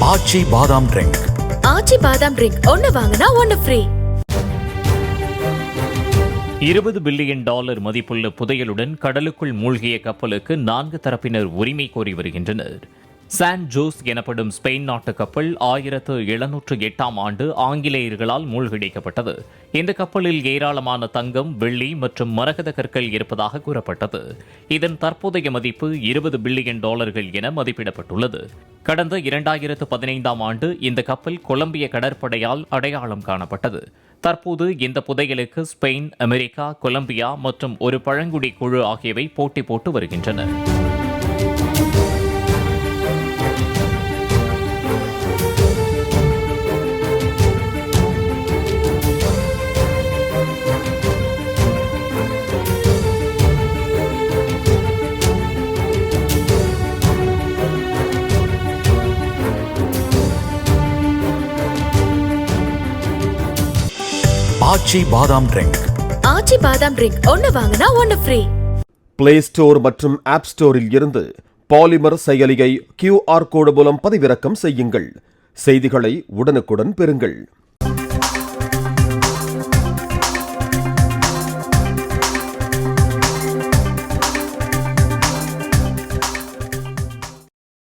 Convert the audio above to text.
ஆச்சி பாதாம் ட்ரிங்க். ஆச்சி பாதாம் ட்ரிங்க் ஒன்னு வாங்கினா ஒன்னு ஃப்ரீ. $20 பில்லியன் மதிப்புள்ள புதையலுடன் கடலுக்குள் மூழ்கிய கப்பலுக்கு 4 தரப்பினர் உரிமை கோரி வருகின்றனர். சான் ஜோஸ் எனப்படும் ஸ்பெயின் நாட்டு கப்பல் 1708 ஆங்கிலேயர்களால் மூழ்கடிக்கப்பட்டது. இந்த கப்பலில் ஏராளமான தங்கம், வெள்ளி மற்றும் மரகத கற்கள் இருப்பதாக கூறப்பட்டது. இதன் தற்போதைய மதிப்பு $20 பில்லியன் என மதிப்பிடப்பட்டுள்ளது. கடந்த 2015 இந்த கப்பல் கொலம்பிய கடற்படையால் அடையாளம் காணப்பட்டது. தற்போது இந்த புதையலுக்கு ஸ்பெயின், அமெரிக்கா, கொலம்பியா மற்றும் ஒரு பழங்குடி குழு ஆகியவை போட்டி போட்டு வருகின்றன. ஆச்சி பாதாம் ட்ரிங்க். ஆச்சி பாதாம் ட்ரிங்க் ஒன்னு வாங்கினா ஒன்னு ஃப்ரீ. பிளே ஸ்டோர் மற்றும் ஆப் ஸ்டோரில் இருந்து பாலிமர் செயலியை QR கோடு மூலம் பதிவிறக்கம் செய்யுங்கள். செய்திகளை உடனுக்குடன் பெறுங்கள்.